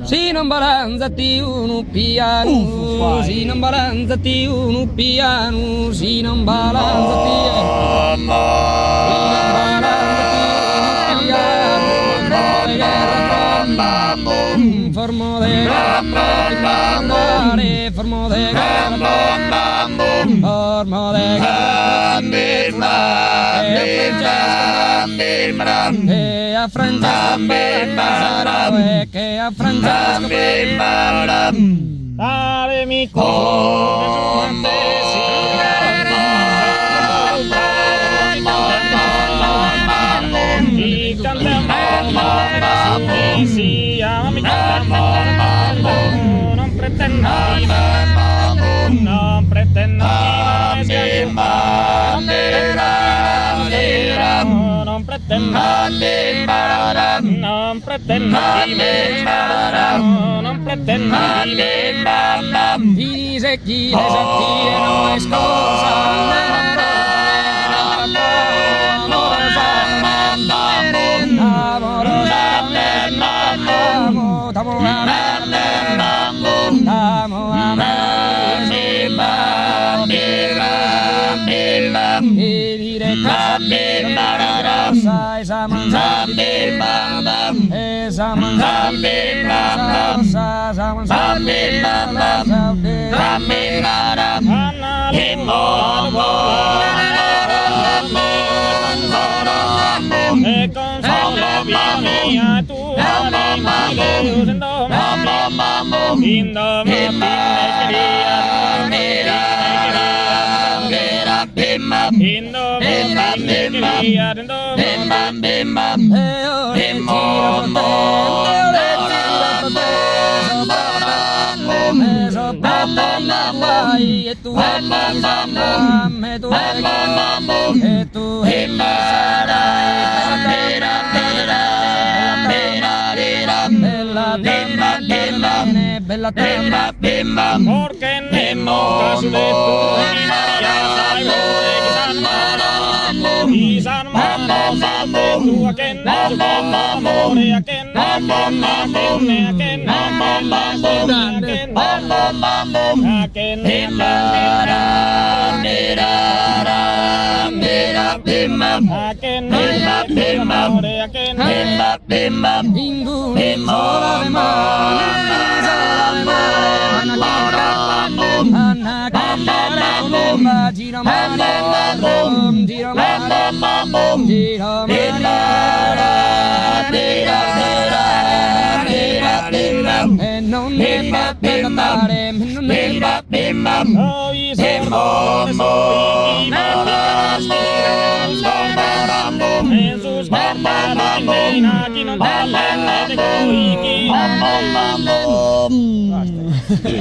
Si non balanzati uno piano, si non balanzati uno piano, si non balanzati formo de grande, formo de grande, formo de grande, che a Francesco che a Francesco dare mi cuore si cantiamo si ami non pretendo non pretendo non pretendo non pretendo non pretendo dice chi le non è e consola mia tu bella bimba bimba porque nemo caso de tu ya sai san mambo tu a que mambo ne a que mambo ne a que mambo a que nera bimba a que nera bimba a que nera bimba ingu sola de